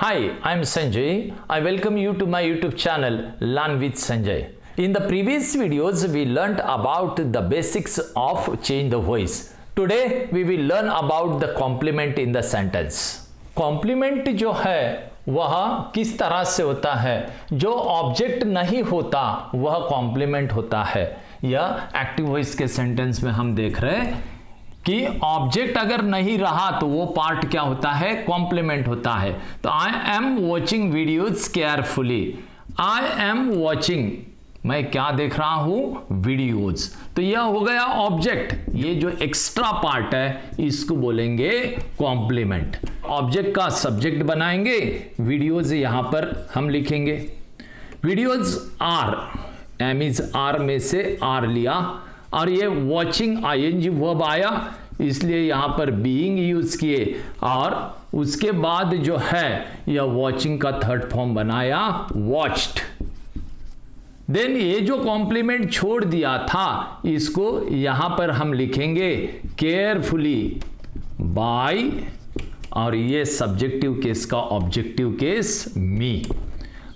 Hi, I'm Sanjay. I welcome you to my YouTube channel Learn with Sanjay. In the previous videos, we learnt about the basics of change the voice. Today, we will learn about the complement in the sentence. Complement जो है वह किस तरह से होता है? जो object नहीं होता वह कॉम्प्लीमेंट होता है। यह एक्टिव वॉइस के सेंटेंस में हम देख रहे हैं कि ऑब्जेक्ट अगर नहीं रहा तो वो पार्ट क्या होता है? कॉम्प्लीमेंट होता है। तो I am watching videos carefully. I am watching, मैं क्या देख रहा हूं? वीडियोज। तो यह हो गया ऑब्जेक्ट। ये जो एक्स्ट्रा पार्ट है इसको बोलेंगे कॉम्प्लीमेंट। ऑब्जेक्ट का सब्जेक्ट बनाएंगे, वीडियोज यहां पर हम लिखेंगे। Videos are, am is are में से आर लिया और ये वॉचिंग आईएनजी वर्ब आया, इसलिए यहां पर बीइंग यूज किए और उसके बाद जो है यह वॉचिंग का थर्ड फॉर्म बनाया वॉच्ड। देन ये जो कॉम्प्लीमेंट छोड़ दिया था इसको यहां पर हम लिखेंगे केयरफुली बाय, और ये सब्जेक्टिव केस का objective case me.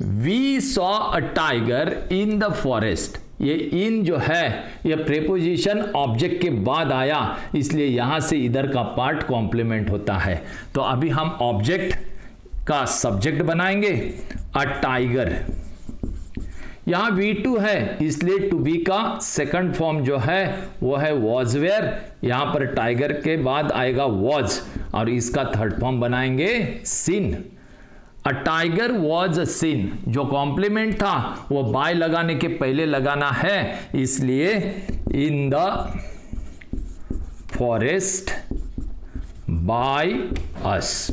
We saw a tiger in the forest. ये इन जो है ये प्रेपोजिशन ऑब्जेक्ट के बाद आया, इसलिए यहां से इधर का पार्ट कॉम्प्लीमेंट होता है। तो अभी हम ऑब्जेक्ट का सब्जेक्ट बनाएंगे अ टाइगर। यहां V2 है इसलिए टू बी का सेकंड फॉर्म जो है वो है वॉज वेयर। यहां पर टाइगर के बाद आएगा वॉज और इसका थर्ड फॉर्म बनाएंगे seen. A tiger was a seen. जो कॉम्प्लीमेंट था वो बाय लगाने के पहले लगाना है, इसलिए in the forest by us.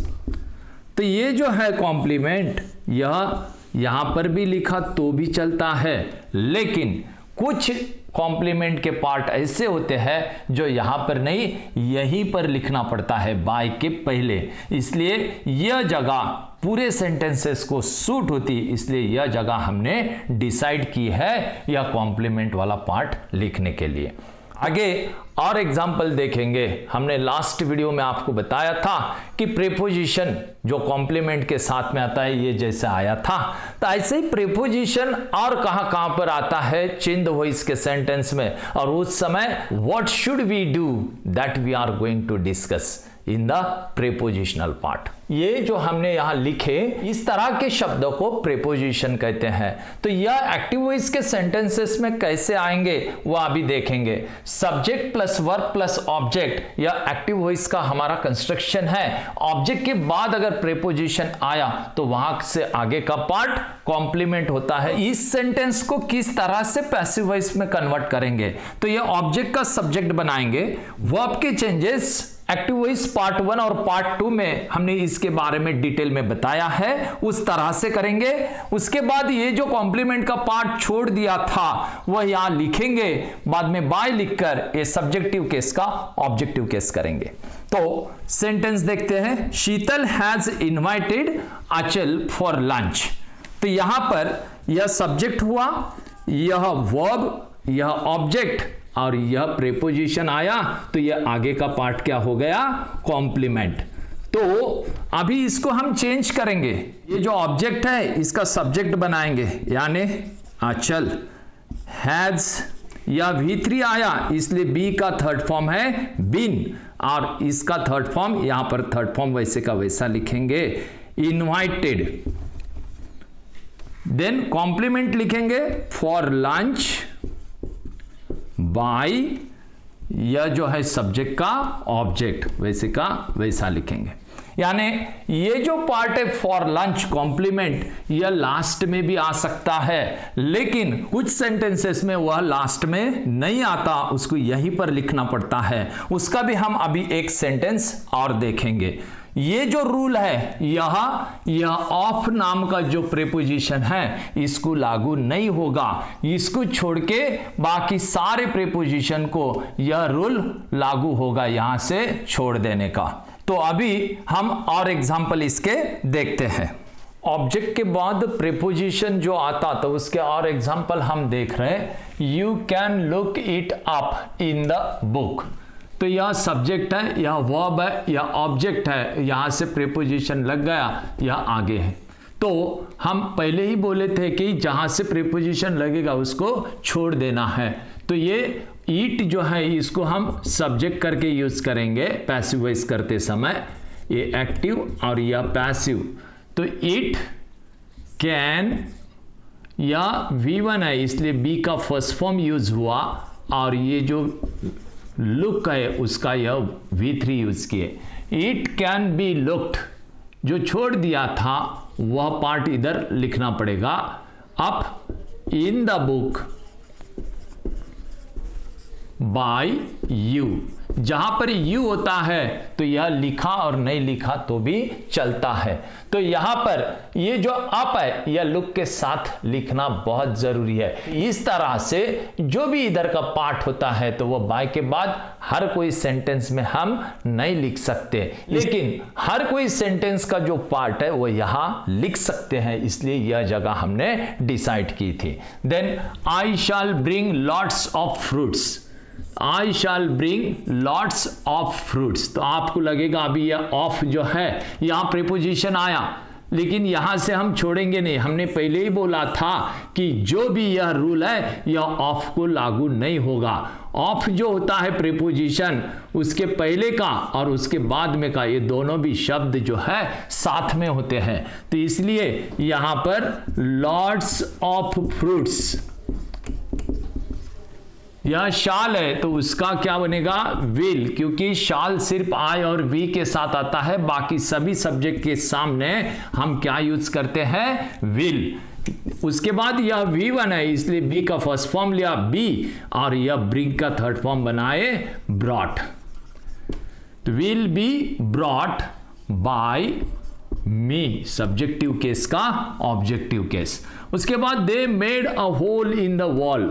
तो ये जो है कॉम्प्लीमेंट यह यहां पर भी लिखा तो भी चलता है, लेकिन कुछ कॉम्प्लीमेंट के पार्ट ऐसे होते हैं जो यहां पर नहीं, यहीं पर लिखना पड़ता है बाय के पहले, इसलिए यह जगह पूरे सेंटेंसेस को सूट होती, इसलिए यह जगह हमने डिसाइड की है यह कॉम्प्लीमेंट वाला पार्ट लिखने के लिए। आगे और एग्जाम्पल देखेंगे। हमने लास्ट वीडियो में आपको बताया था कि प्रेपोजिशन जो कॉम्प्लीमेंट के साथ में आता है ये जैसे आया था, तो ऐसे ही प्रेपोजिशन और कहां पर आता है चेंज द वॉइस के सेंटेंस में, और उस समय what should we do that we are going to discuss in the prepositional part. ये जो हमने यहां लिखे इस तरह के शब्दों को प्रेपोजिशन कहते हैं। तो यह एक्टिव वॉइस के सेंटेंसेस में कैसे आएंगे वो अभी देखेंगे। Subject plus verb plus object, यह एक्टिव वॉइस का हमारा कंस्ट्रक्शन है। ऑब्जेक्ट के बाद अगर प्रेपोजिशन आया तो वहां से आगे का पार्ट कॉम्प्लीमेंट होता है। इस सेंटेंस को किस तरह से पैसिव वॉइस में कन्वर्ट करेंगे? तो यह ऑब्जेक्ट का सब्जेक्ट बनाएंगे। वर्ब के चेंजेस एक्टिव वॉइस पार्ट 1 और पार्ट 2 में हमने इसके बारे में डिटेल में बताया है, उस तरह से करेंगे। उसके बाद ये जो कॉम्प्लीमेंट का पार्ट छोड़ दिया था वह यहां लिखेंगे, बाद में बाय लिखकर ये सब्जेक्टिव केस का ऑब्जेक्टिव केस करेंगे। तो सेंटेंस देखते हैं। शीतल हैज इनवाइटेड अचल फॉर लंच। तो यहां पर यह सब्जेक्ट हुआ, यह वर्ब, यह ऑब्जेक्ट और यह प्रेपोजिशन आया, तो यह आगे का पार्ट क्या हो गया? कॉम्प्लीमेंट। तो अभी इसको हम चेंज करेंगे। ये जो ऑब्जेक्ट है इसका सब्जेक्ट बनाएंगे, यानी अचल। हैज या V3 आया इसलिए बी का थर्ड फॉर्म है बीन, और इसका थर्ड फॉर्म यहां पर थर्ड फॉर्म वैसे का वैसा लिखेंगे इनवाइटेड। देन कॉम्प्लीमेंट लिखेंगे फॉर लंच बाय, यह जो है सब्जेक्ट का ऑब्जेक्ट वैसे का वैसा लिखेंगे। यानी ये जो पार्ट है फॉर लंच कॉम्प्लीमेंट, यह लास्ट में भी आ सकता है, लेकिन कुछ सेंटेंसेस में वह लास्ट में नहीं आता, उसको यहीं पर लिखना पड़ता है। उसका भी हम अभी एक सेंटेंस और देखेंगे। ये जो रूल है यह ऑफ नाम का जो प्रेपोजिशन है इसको लागू नहीं होगा। इसको छोड़ के बाकी सारे प्रेपोजिशन को यह रूल लागू होगा यहां से छोड़ देने का। तो अभी हम और एग्जांपल इसके देखते हैं। ऑब्जेक्ट के बाद प्रेपोजिशन जो आता तो उसके और एग्जांपल हम देख रहे हैं। You can look it up in the book. तो यह सब्जेक्ट है, यह वर्ब है, यह ऑब्जेक्ट है, यहां से प्रीपोजिशन लग गया, यह आगे है। तो हम पहले ही बोले थे कि जहां से प्रीपोजिशन लगेगा उसको छोड़ देना है। तो ये ईट जो है इसको हम सब्जेक्ट करके यूज करेंगे पैसिव वॉइस करते समय, ये एक्टिव और यह पैसिव। तो इट कैन, या V1 है इसलिए बी का फर्स्ट फॉर्म यूज हुआ, और ये जो लुक है उसका यह V3 यूज किए। इट कैन बी लुक्ड, जो छोड़ दिया था वह पार्ट इधर लिखना पड़ेगा। Up in the book by you, जहां पर यू होता है तो यह लिखा और नहीं लिखा तो भी चलता है। तो यहां पर ये जो अप है यह लुक के साथ लिखना बहुत जरूरी है। इस तरह से जो भी इधर का पार्ट होता है तो वह बाय के बाद हर कोई सेंटेंस में हम नहीं लिख सकते, लेकिन हर कोई सेंटेंस का जो पार्ट है वो यहां लिख सकते हैं, इसलिए यह जगह हमने डिसाइड की थी। Then I shall bring lots of fruits, I shall bring lots of fruits. तो आपको लगेगा अभी यह ऑफ जो है यहां प्रीपोजिशन आया, लेकिन यहां से हम छोड़ेंगे नहीं। हमने पहले ही बोला था कि जो भी यह रूल है यह ऑफ को लागू नहीं होगा। ऑफ जो होता है प्रीपोजिशन, उसके पहले का और उसके बाद में का ये दोनों भी शब्द जो है साथ में होते हैं। तो इसलिए यहां पर लॉट्स ऑफ फ्रूट्स, यह शाल है तो उसका क्या बनेगा विल, क्योंकि शाल सिर्फ आई और वी के साथ आता है, बाकी सभी सब्जेक्ट के सामने हम क्या यूज करते हैं विल। उसके बाद यह V1 है इसलिए बी का फर्स्ट फॉर्म लिया बी, और यह ब्रिंग का थर्ड फॉर्म बनाए ब्रॉट। तो will be brought by me, subjective case का ऑब्जेक्टिव केस। उसके बाद they made a hole in the wall,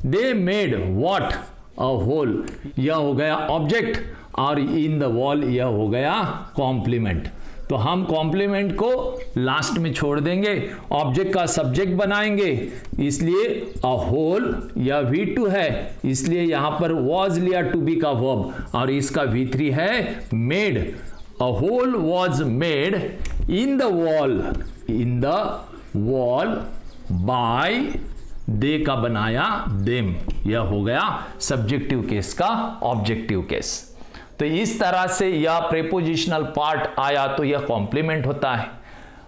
they made what a hole, यह हो गया ऑब्जेक्ट, और इन द वॉल यह हो गया कॉम्प्लीमेंट। तो हम कॉम्प्लीमेंट को लास्ट में छोड़ देंगे, ऑब्जेक्ट का सब्जेक्ट बनाएंगे, इसलिए अ होल यह V2 है इसलिए यहां पर वॉज लिया टू बी का वर्ब, और इसका V3 है made. A hole was made in the wall by they का बनाया them, यह हो गया सब्जेक्टिव केस का ऑब्जेक्टिव केस। तो इस तरह से यह प्रीपोजिशनल पार्ट आया तो यह कॉम्प्लीमेंट होता है।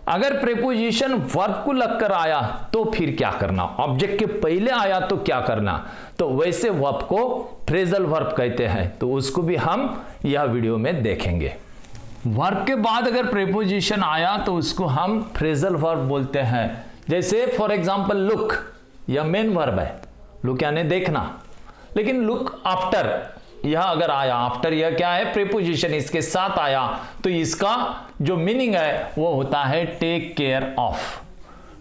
अगर प्रीपोजिशन वर्ब को लगकर आया तो फिर क्या करना, ऑब्जेक्ट के पहले आया तो क्या करना, तो वैसे वर्ब को फ्रेजल वर्ब कहते हैं, तो उसको भी हम यह वीडियो में देखेंगे। वर्ब के बाद अगर प्रीपोजिशन आया तो उसको हम फ्रेजल वर्ब बोलते हैं। जैसे फॉर एग्जांपल लुक, यह मेन वर्ब है, लुक यानी देखना, लेकिन लुक आफ्टर यह अगर आया, आफ्टर यह क्या है प्रीपोजिशन इसके साथ आया, तो इसका जो मीनिंग है वो होता है take care of.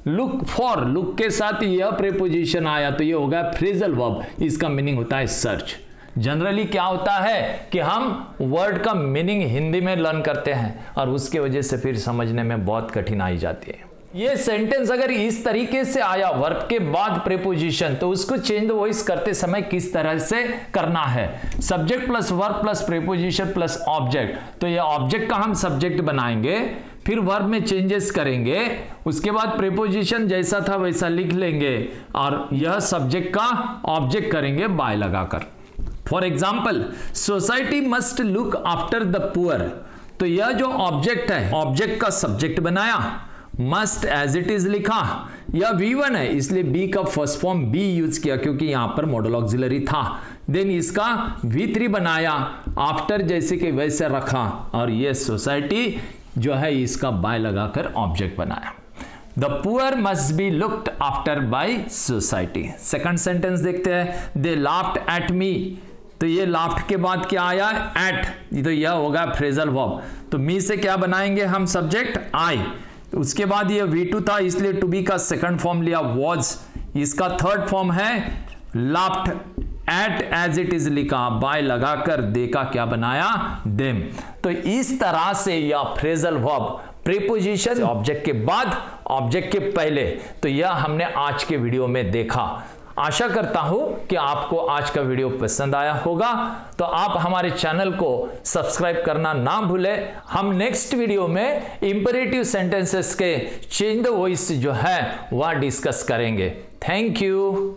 Look for, look के साथ यह प्रीपोजिशन आया तो यह हो गया फ्रेजल वर्ब, इसका मीनिंग होता है सर्च। जनरली क्या होता है कि हम वर्ड का मीनिंग हिंदी में लर्न करते हैं और उसके वजह से फिर समझने में बहुत कठिनाई जाती है। ये सेंटेंस अगर इस तरीके से आया वर्ब के बाद प्रीपोजिशन, तो उसको चेंज द वॉइस करते समय किस तरह से करना है, subject plus verb plus preposition plus object. तो ये ऑब्जेक्ट का हम सब्जेक्ट बनाएंगे, फिर वर्ब में चेंजेस करेंगे, उसके बाद प्रीपोजिशन जैसा था वैसा लिख लेंगे, और यह सब्जेक्ट का ऑब्जेक्ट करेंगे बाय लगाकर। For example society must look after the poor, तो यह जो ऑब्जेक्ट है ऑब्जेक्ट का सब्जेक्ट बनाया, मस्ट एज इट इज लिखा, यह V1 है इसलिए बी का फर्स्ट फॉर्म बी यूज किया क्योंकि यहां पर मॉडल ऑक्सिलरी था। देन इसका V3 बनाया, आफ्टर जैसे कि वैसे रखा, और यह सोसाइटी जो है इसका बाय लगाकर ऑब्जेक्ट बनाया। The poor must be looked after by society. Second sentence देखते हैं, दे लाफ्ड एट मी, तो ये लाफ्ट के बाद क्या आया एट, तो यह होगा फ्रेजल वर्ब। तो मी से क्या बनाएंगे हम सब्जेक्ट आई, उसके बाद ये V2 था इसलिए टू बी का सेकंड फॉर्म लिया वॉज, इसका थर्ड फॉर्म है laughed at as it is लिखा, बाय लगाकर दे का क्या बनाया देम। तो इस तरह से यह फ्रेजल वर्ब प्रीपोजिशन ऑब्जेक्ट के बाद ऑब्जेक्ट के पहले, तो यह हमने आज के वीडियो में देखा। आशा करता हूं कि आपको आज का वीडियो पसंद आया होगा। तो आप हमारे चैनल को सब्सक्राइब करना ना भूलें। हम नेक्स्ट वीडियो में इंपेरेटिव सेंटेंसेस के चेंज द वॉइस जो है वह डिस्कस करेंगे। Thank you.